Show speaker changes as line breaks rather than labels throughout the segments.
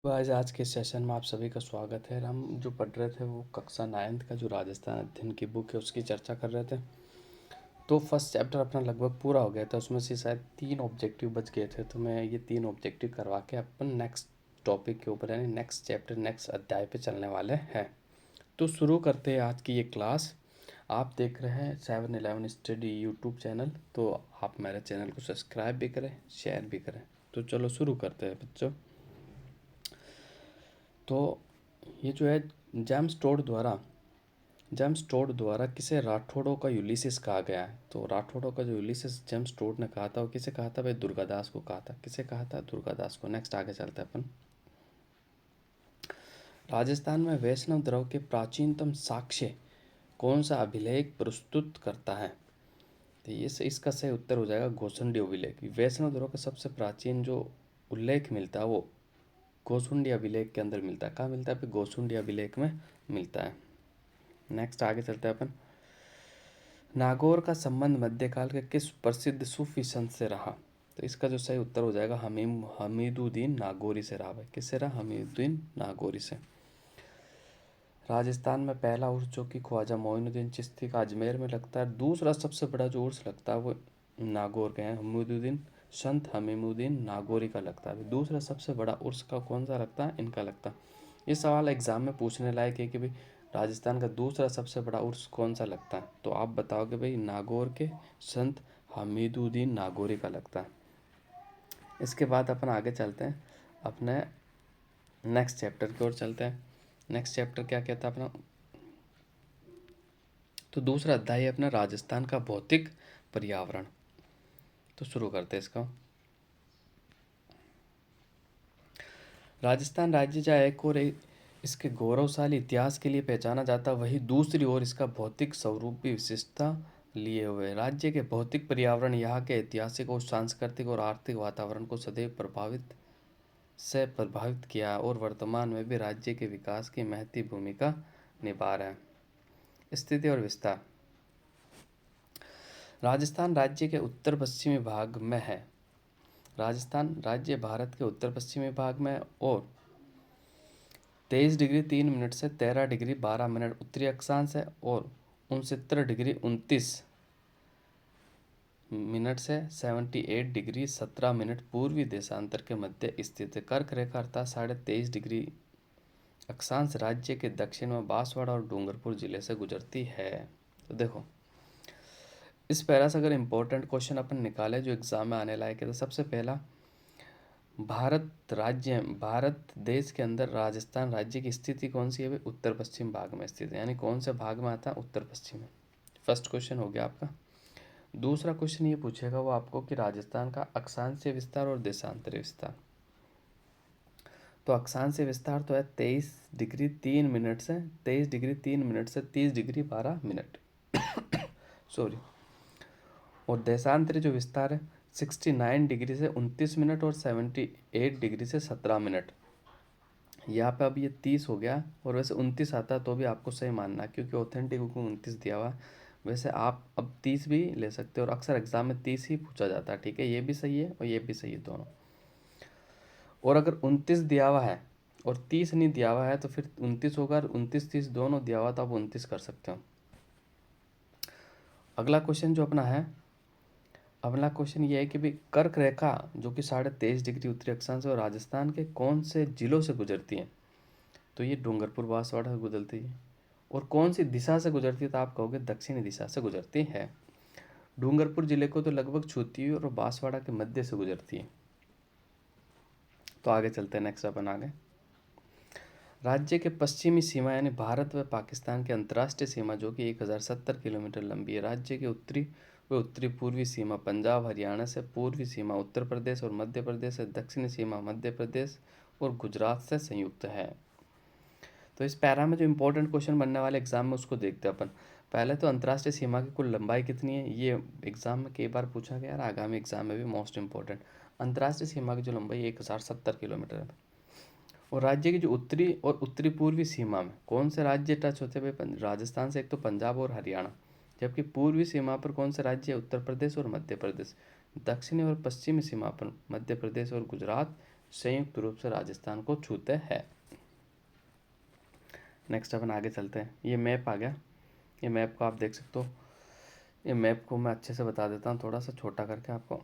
आज के सेशन में आप सभी का स्वागत है। हम जो पढ़ रहे थे वो कक्षा 9th का जो राजस्थान अध्ययन की बुक है उसकी चर्चा कर रहे थे। तो फर्स्ट चैप्टर अपना लगभग पूरा हो गया था, उसमें से शायद 3 ऑब्जेक्टिव बच गए थे। तो मैं ये 3 ऑब्जेक्टिव करवा के अपन नेक्स्ट टॉपिक के ऊपर यानी नेक्स्ट चैप्टर नेक्स्ट अध्याय पे चलने वाले हैं। तो शुरू करते हैं आज की ये क्लास। आप देख रहे हैं 7-Eleven स्टडी यूट्यूब चैनल, तो आप मेरे चैनल को सब्सक्राइब भी करें, शेयर भी करें। तो चलो शुरू करते हैं बच्चों। तो ये जो है जेम्स टोड द्वारा किसे राठौड़ों का यूलिसिस कहा गया है। तो राठौड़ों का जो यूलिसिस जेम्स टोड ने कहा था वो किसे कहा था भाई? दुर्गादास को कहा था। किसे कहा था? दुर्गादास को। नेक्स्ट आगे चलते हैं अपन। राजस्थान में वैष्णव द्रव के प्राचीनतम साक्ष्य कौन सा अभिलेख प्रस्तुत करता है? तो ये इसका सही उत्तर हो जाएगा गोसुंडी अभिलेख। वैष्णव द्रव का सबसे प्राचीन जो उल्लेख मिलता है वो गोसुंडी अभिलेख के अंदर मिलता है। कहाँ मिलता है? गोसुंडी अभिलेख में मिलता है। नेक्स्ट आगे चलते हैं अपन। नागौर का संबंध मध्यकाल के किस प्रसिद्ध सूफी संत से रहा? तो इसका जो सही उत्तर हो जाएगा हमीदुद्दीन नागौरी से रहा। भाई किससे रहा? हमीदुद्दीन नागौरी से। राजस्थान में पहला उर्स जो कि ख्वाजा मोइनुद्दीन चिश्ती का अजमेर में लगता है। दूसरा सबसे बड़ा जो उर्स लगता है वो नागौर के हैं, हमीदुद्दीन संत हमीदुद्दीन नागौरी का लगता है। दूसरा सबसे बड़ा उर्स का कौन सा लगता है? इनका लगता है। ये सवाल एग्जाम में पूछने लायक है कि भाई राजस्थान का दूसरा सबसे बड़ा उर्स कौन सा लगता है। तो आप बताओगे भाई नागौर के संत हमीदुद्दीन नागौरी का लगता है। इसके बाद अपन आगे चलते हैं, अपने नेक्स्ट चैप्टर की ओर चलते हैं। नेक्स्ट चैप्टर क्या कहता है अपना? तो दूसरा अध्याय है अपना राजस्थान का भौतिक पर्यावरण। तो शुरू करते हैं इसका। राजस्थान राज्य जहाँ एक और इसके गौरवशाली इतिहास के लिए पहचाना जाता, वही दूसरी ओर इसका भौतिक स्वरूप भी विशिष्टता लिए हुए। राज्य के भौतिक पर्यावरण यहाँ के ऐतिहासिक और सांस्कृतिक और आर्थिक वातावरण को सदैव प्रभावित किया और वर्तमान में भी राज्य के विकास की महती भूमिका निभा रहा है। स्थिति और विस्तार। राजस्थान राज्य के उत्तर पश्चिमी भाग में है। राजस्थान राज्य भारत के उत्तर पश्चिमी भाग में और 23 डिग्री 3 मिनट से 13 डिग्री 12 मिनट उत्तरी अक्षांश है और 69 डिग्री 29 मिनट से 78 डिग्री 17 मिनट पूर्वी देशांतर के मध्य स्थित है। कर्क रेखा अर्थात 23.5 डिग्री अक्षांश राज्य के दक्षिण में बांसवाड़ा और डूंगरपुर जिले से गुजरती है। तो देखो इस पैरा से अगर इम्पोर्टेंट क्वेश्चन अपन निकाले जो एग्जाम में आने लायक है, तो सबसे पहला भारत देश के अंदर राजस्थान राज्य की स्थिति कौन सी है? उत्तर पश्चिम भाग में स्थित है। यानी कौन से भाग में आता है? उत्तर पश्चिम में। फर्स्ट क्वेश्चन हो गया आपका। दूसरा क्वेश्चन ये पूछेगा वो आपको कि राजस्थान का अक्षांशीय विस्तार और देशांतरीय विस्तार। तो अक्षांशीय विस्तार तो है 23 डिग्री 3 मिनट से 30 डिग्री 12 मिनट सॉरी। और देशांतरी जो विस्तार है 69 डिग्री से 29 मिनट और 78 डिग्री से 17 मिनट। यहाँ पे अब ये 30 हो गया और वैसे 29 आता तो भी आपको सही मानना क्योंकि ऑथेंटिक को 29 दिया हुआ। वैसे आप अब 30 भी ले सकते हो और अक्सर एग्जाम में 30 ही पूछा जाता है। ठीक है, ये भी सही है और ये भी सही है दोनों। और अगर 29 दिया हुआ है और 30 नहीं दिया हुआ है तो फिर 29 होगा। 29-30 दोनों दिया हुआ तो आप 29 कर सकते हो। अगला क्वेश्चन जो अपना है, अगला क्वेश्चन ये है कि भाई कर्क रेखा जो कि 23.5 डिग्री उत्तरी अक्षांश और राजस्थान के कौन से जिलों से गुजरती है? तो ये डूंगरपुर बांसवाड़ा से गुजरती है। और कौन सी दिशा से गुजरती है? तो आप कहोगे दक्षिणी दिशा से गुजरती है। डूंगरपुर जिले को तो लगभग छूती है और बांसवाड़ा के मध्य से गुजरती है। तो आगे चलते हैं, नेक्स्ट अपन आगे। राज्य के पश्चिमी सीमा यानी भारत व पाकिस्तान की अंतर्राष्ट्रीय सीमा जो कि 1070 किलोमीटर लंबी है। राज्य के उत्तरी व उत्तरी पूर्वी सीमा पंजाब हरियाणा से, पूर्वी सीमा उत्तर प्रदेश और मध्य प्रदेश से, दक्षिणी सीमा मध्य प्रदेश और गुजरात से संयुक्त है। तो इस पैरा में जो इंपॉर्टेंट क्वेश्चन बनने वाले एग्जाम में उसको देखते हैं अपन। पहले तो अंतर्राष्ट्रीय सीमा की कुल लंबाई कितनी है, ये एग्जाम में कई बार पूछा गया और आगामी एग्जाम में भी मोस्ट इंपॉर्टेंट। अंतर्राष्ट्रीय सीमा की जो लंबाई 1070 किलोमीटर है। और राज्य की जो उत्तरी और उत्तरी पूर्वी सीमा में कौन से राज्य टच होते हैं भाई? राजस्थान से एक तो पंजाब और हरियाणा, जबकि पूर्वी सीमा पर कौन से राज्य है? उत्तर प्रदेश और मध्य प्रदेश। दक्षिणी और पश्चिमी सीमा पर मध्य प्रदेश और गुजरात, संयुक्त रूप से राजस्थान को छूते हैं। नेक्स्ट अपन आगे चलते हैं। ये मैप आ गया, ये मैप को आप देख सकते हो। ये मैप को मैं अच्छे से बता देता हूँ, थोड़ा सा छोटा करके आपको।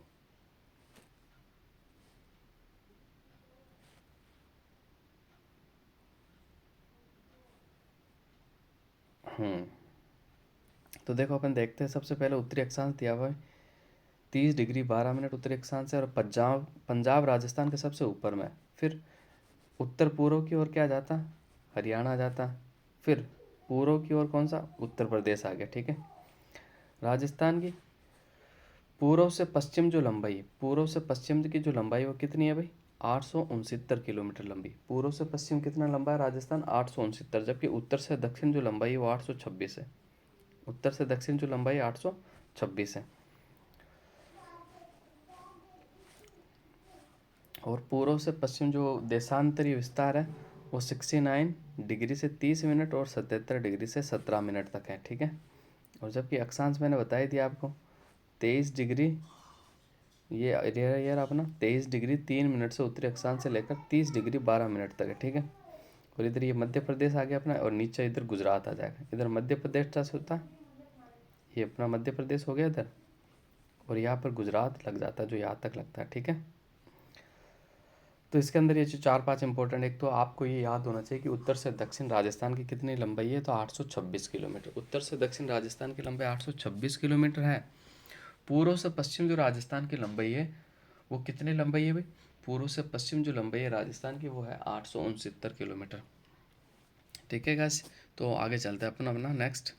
तो देखो अपन देखते हैं, सबसे पहले उत्तरी अक्षांश दिया हुआ है 30 डिग्री 12 मिनट उत्तरी अक्षांश है, और पंजाब पंजाब राजस्थान के सबसे ऊपर में। फिर उत्तर पूर्व की ओर क्या जाता, हरियाणा जाता। फिर पूर्व की ओर कौन सा, उत्तर प्रदेश आ गया। ठीक है, राजस्थान की पूर्व से पश्चिम जो लंबाई है, पूर्व से पश्चिम की जो लंबाई वो कितनी है भाई, 869 किलोमीटर लंबी। पूर्व से पश्चिम कितना लंबा है राजस्थान, 869। जबकि उत्तर से दक्षिण जो लंबाई है वो 826 है। उत्तर से दक्षिण जो लंबाई 826 है। और पूर्व से पश्चिम जो देशांतरीय विस्तार है वो 69 डिग्री से 30 मिनट और 77 डिग्री से 17 मिनट तक है। ठीक है, और जबकि अक्षांश मैंने बताई दिया आपको 23 डिग्री, ये एरिया अपना 23 डिग्री 3 मिनट से उत्तरी अक्षांश से लेकर 30 डिग्री 12 मिनट तक है। ठीक है, और इधर ये मध्य प्रदेश आ गया अपना, और नीचे इधर गुजरात आ जाएगा। इधर मध्य प्रदेश का होता है, ये अपना मध्य प्रदेश हो गया इधर, और यहाँ पर गुजरात लग जाता है जो यहाँ तक लगता है। ठीक है, तो इसके अंदर ये जो 4-5 इंपॉर्टेंट, एक तो आपको ये याद होना चाहिए कि उत्तर से दक्षिण राजस्थान की कितनी लंबाई है, तो 826 किलोमीटर। उत्तर से दक्षिण राजस्थान की लंबाई 826 किलोमीटर है। पूर्व से पश्चिम जो राजस्थान की लंबाई है वो कितनी लंबाई है भाई, पूर्व से पश्चिम जो लंबाई है राजस्थान की वो है 869 किलोमीटर। ठीक है गाइस, तो आगे चलते हैं अपन अपना नेक्स्ट।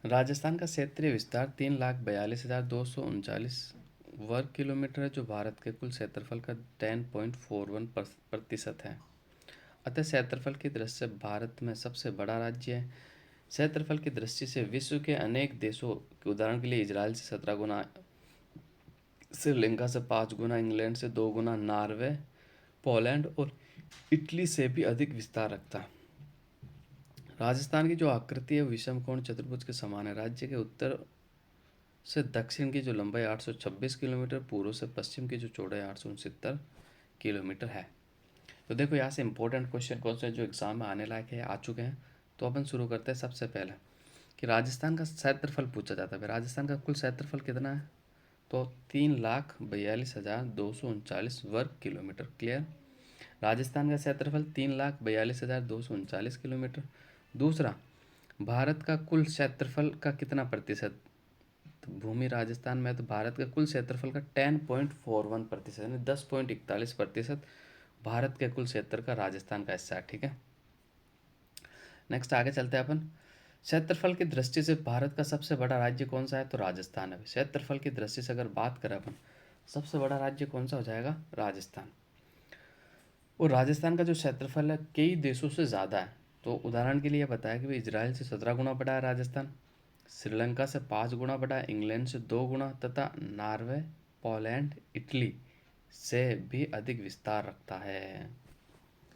राजस्थान का क्षेत्रीय विस्तार 3,42,239 वर्ग किलोमीटर है, जो भारत के कुल क्षेत्रफल का 10.41% है। अतः क्षेत्रफल की दृष्टि से भारत में सबसे बड़ा राज्य है। क्षेत्रफल की दृष्टि से विश्व के अनेक देशों के, उदाहरण के लिए इजराइल से 17 गुना, श्रीलंका से 5 गुना, इंग्लैंड से 2 गुना, नॉर्वे, पोलैंड और इटली से भी अधिक विस्तार रखता है। राजस्थान की जो आकृति है विषम कोण चतुर्भुज के समान है। राज्य के उत्तर से दक्षिण की जो लंबाई 826 किलोमीटर, पूर्व से पश्चिम की जो चौड़ाई 869 किलोमीटर है। तो देखो यहाँ से इंपॉर्टेंट क्वेश्चन कौन से जो एग्जाम में आने लायक है, आ चुके हैं। तो अपन शुरू करते हैं सबसे पहले कि राजस्थान का क्षेत्रफल पूछा जाता है। राजस्थान का कुल क्षेत्रफल कितना है, तो 3,42,239 वर्ग किलोमीटर। क्लियर, राजस्थान का क्षेत्रफल 3,42,239 किलोमीटर। दूसरा, भारत का कुल क्षेत्रफल का कितना प्रतिशत, तो भूमि राजस्थान में है, तो भारत का कुल क्षेत्रफल का 10.41% यानी 10.41% भारत के कुल क्षेत्र का राजस्थान का हिस्सा है। ठीक है, नेक्स्ट आगे चलते हैं अपन। क्षेत्रफल की दृष्टि से भारत का सबसे बड़ा राज्य कौन सा है, तो राजस्थान है। क्षेत्रफल की दृष्टि से अगर बात करें अपन, सबसे बड़ा राज्य कौन सा हो जाएगा, राजस्थान। और राजस्थान का जो क्षेत्रफल है कई देशों से ज़्यादा है। तो उदाहरण के लिए बताया कि भाई इजराइल से 17 गुना बड़ा है राजस्थान, श्रीलंका से 5 गुना बड़ा है, इंग्लैंड से 2 गुना, तथा नॉर्वे, पोलैंड, इटली से भी अधिक विस्तार रखता है।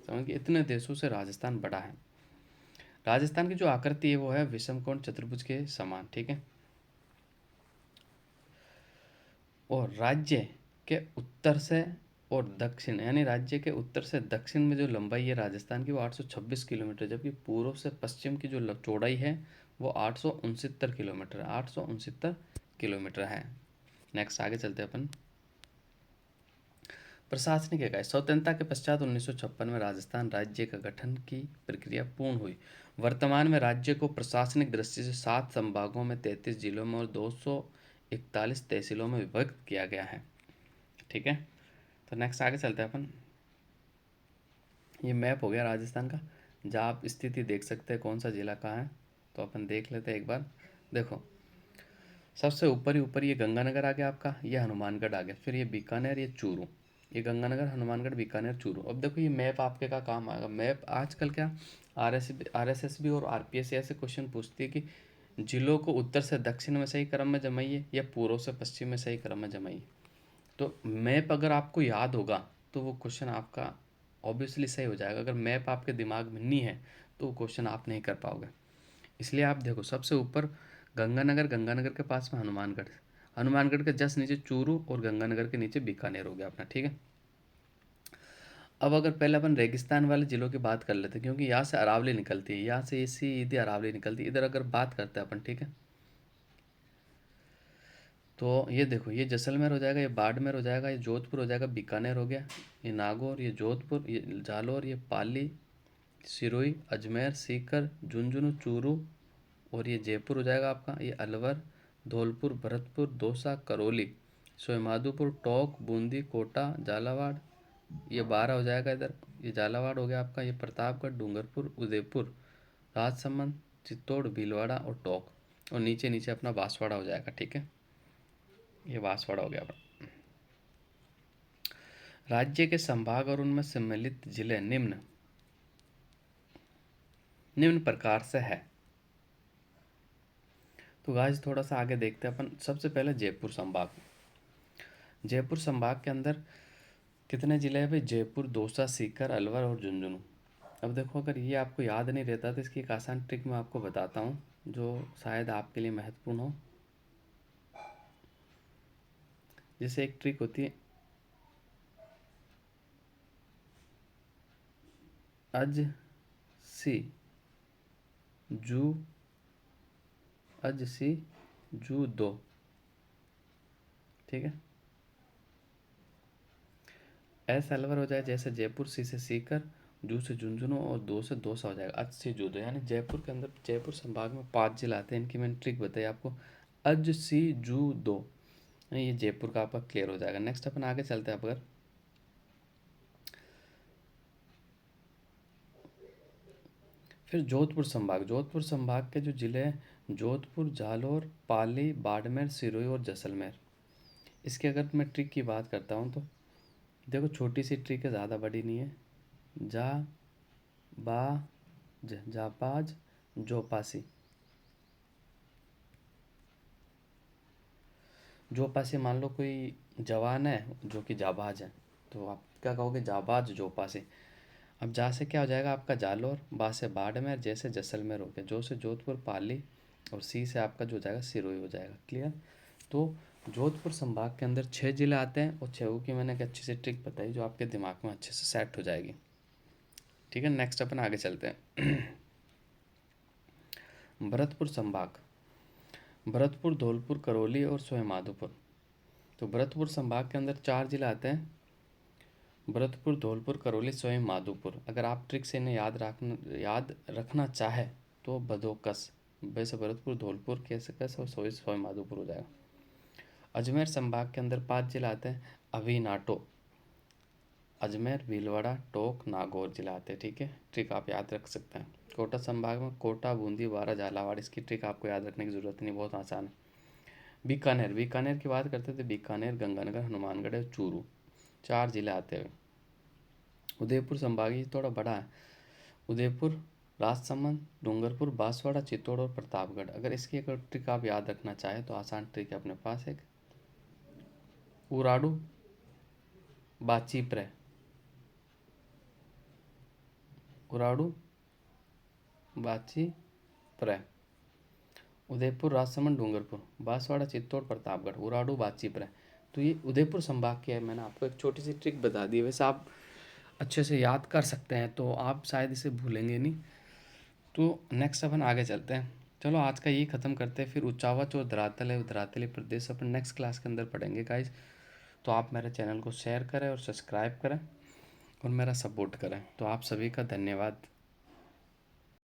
समझ गए, इतने देशों से राजस्थान बड़ा है। राजस्थान की जो आकृति है वो है विषमकोण चतुर्भुज के समान। ठीक है, और राज्य के उत्तर से और दक्षिण, यानी राज्य के उत्तर से दक्षिण में जो लंबाई है राजस्थान की वो 826 किलोमीटर, जबकि पूर्व से पश्चिम की जो चौड़ाई है वो 869 किलोमीटर, 869 किलोमीटर है। नेक्स्ट आगे चलते हैं अपन। प्रशासनिक इकाई, स्वतंत्रता के पश्चात 1956 में राजस्थान राज्य का गठन की प्रक्रिया पूर्ण हुई। वर्तमान में राज्य को प्रशासनिक दृष्टि से 7 संभागों में 33 जिलों में और 241 तहसीलों में विभक्त किया गया है। ठीक है, तो नेक्स्ट आगे चलते हैं अपन। ये मैप हो गया राजस्थान का, जहाँ आप स्थिति देख सकते हैं कौन सा जिला कहाँ है। तो अपन देख लेते हैं एक बार। देखो, सबसे ऊपर ही ऊपर ये गंगानगर आ गया आपका, ये हनुमानगढ़ आ गया, फिर ये बीकानेर, ये चूरू, ये गंगानगर, हनुमानगढ़, बीकानेर, चूरू। अब देखो ये मैप आपके का काम आएगा। मैप आजकल क्या RSSB और RPS ऐसे क्वेश्चन पूछती है कि जिलों को उत्तर से दक्षिण में सही क्रम में जमाइए या पूर्व से पश्चिम में सही क्रम में जमाइए। तो मैप अगर आपको याद होगा तो वो क्वेश्चन आपका ऑब्वियसली सही हो जाएगा। अगर मैप आपके दिमाग में नहीं है तो वो क्वेश्चन आप नहीं कर पाओगे। इसलिए आप देखो सबसे ऊपर गंगानगर, गंगानगर के पास में हनुमानगढ़, हनुमानगढ़ के जस्ट नीचे चूरू और गंगानगर के नीचे बीकानेर हो गया अपना, ठीक है। अब अगर पहले अपन रेगिस्तान वाले ज़िलों की बात कर लेते हैं, क्योंकि यहाँ से अरावली निकलती है, यहाँ से ये सीधी अरावली निकलती है, इधर अगर बात करते हैं अपन, ठीक है। तो ये देखो, ये जैसलमेर हो जाएगा, ये बाड़मेर हो जाएगा, ये जोधपुर हो जाएगा, बीकानेर हो गया, ये नागौर, ये जोधपुर, ये जालौर, ये पाली, सिरोही, अजमेर, सीकर, झुंझुनू, चूरू, और ये जयपुर हो जाएगा आपका, ये अलवर, धौलपुर, भरतपुर, दौसा, करौली, सवाईमाधोपुर, टोंक, बूंदी, कोटा, झालावाड़, ये 12 हो जाएगा इधर, ये झालावाड़ हो गया आपका, ये प्रतापगढ़, डूंगरपुर, उदयपुर, राजसमंद, चित्तौड़, भीलवाड़ा और टोंक, और नीचे नीचे अपना बांसवाड़ा हो जाएगा, ठीक है। ये बांसवाड़ा हो गया अपना। राज्य के संभाग और उनमें सम्मिलित जिले निम्न निम्न प्रकार से है। तो गाइस थोड़ा सा आगे देखते हैं अपन। सबसे पहले जयपुर संभाग। जयपुर संभाग के अंदर कितने जिले हैं भाई? जयपुर, दौसा, सीकर, अलवर और झुंझुनू। अब देखो, अगर ये आपको याद नहीं रहता तो इसकी एक आसान ट्रिक मैं आपको बताता हूँ जो शायद आपके लिए महत्वपूर्ण हो। जैसे एक ट्रिक होती है, अज सी जू, अज सी जू दो, ठीक है। एस अलवर हो जाए जैसे जयपुर, सी से सीकर, जू से झुंझुनू और दो से दौसा हो जाएगा, अज से जू दो। यानी जयपुर के अंदर, जयपुर संभाग में 5 जिला आते हैं, इनकी मैंने ट्रिक बताई आपको, अज सी जू दो, ये जयपुर का आपका क्लियर हो जाएगा। नेक्स्ट अपन आगे चलते हैं। अगर फिर जोधपुर संभाग। जोधपुर संभाग के जो जिले हैं, जोधपुर, जालौर, पाली, बाड़मेर, सिरोही और जैसलमेर। इसके अगर मैं ट्रिक की बात करता हूँ तो देखो, छोटी सी ट्रिक है, ज़्यादा बड़ी नहीं है। जा बा जापाज जोपासी। जोपासी मान लो कोई जवान है जो कि जाबाज है, तो आप क्या कहोगे? जाबाज जोपासी। अब जा से क्या हो जाएगा आपका? जालौर, बा से बाड़मेर, जैसे जैसलमेर हो गया, जो से जोधपुर, पाली, और सी से आपका जो हो जाएगा सिरोही हो जाएगा। क्लियर? तो जोधपुर संभाग के अंदर 6 जिले आते हैं, और 6 की मैंने एक अच्छी सी ट्रिक बताई जो आपके दिमाग में अच्छे से सेट हो जाएगी, ठीक है। नेक्स्ट अपन आगे चलते हैं। भरतपुर संभाग। भरतपुर, धौलपुर, करौली और सवाईमाधोपुर। तो भरतपुर संभाग के अंदर 4 जिले आते हैं, भरतपुर, धौलपुर, करौली, सवाईमाधोपुर। अगर आप ट्रिक से इन्हें याद रखना चाहे तो बदोकस, वैसे भरतपुर, धौलपुर, कैसे कैसे और सवाईमाधोपुर हो जाएगा। अजमेर संभाग के अंदर 5 जिले आते हैं, अविनाटो, अजमेर, भीलवाड़ा, टोंक, नागौर जिला आते हैं, ठीक है। ट्रिक आप याद रख सकते हैं। कोटा संभाग में कोटा, बूंदी, बारा, झालावाड़। इसकी ट्रिक आपको याद रखने की ज़रूरत नहीं, बहुत आसान है। बीकानेर। बीकानेर की बात करते थे, बीकानेर, गंगानगर, हनुमानगढ़ और चूरू, 4 जिले आते हैं। उदयपुर संभाग ये थोड़ा बड़ा है, उदयपुर, राजसमंद, डूंगरपुर, बांसवाड़ा, चित्तौड़ और प्रतापगढ़। अगर इसकी अगर ट्रिक आप याद रखना चाहें तो आसान ट्रिक है अपने पास एक, उराडू बाचीप्रे, उराडू बाची प्रे, उदयपुर, राजसमंद, डूंगरपुर, बांसवाड़ा, चित्तौड़, प्रतापगढ़, उराडू बाचीप्रे। तो ये उदयपुर संभाग की है, मैंने आपको एक छोटी सी ट्रिक बता दी है। वैसे आप अच्छे से याद कर सकते हैं तो आप शायद इसे भूलेंगे नहीं। तो नेक्स्ट अपन आगे चलते हैं। चलो आज का ये ख़त्म करते हैं, फिर उच्चावच और धरातल है, धरातली प्रदेश अपन नेक्स्ट क्लास के अंदर पढ़ेंगे गाइज। तो आप मेरे चैनल को शेयर करें और सब्सक्राइब करें और मेरा सपोर्ट करें। तो आप सभी का धन्यवाद।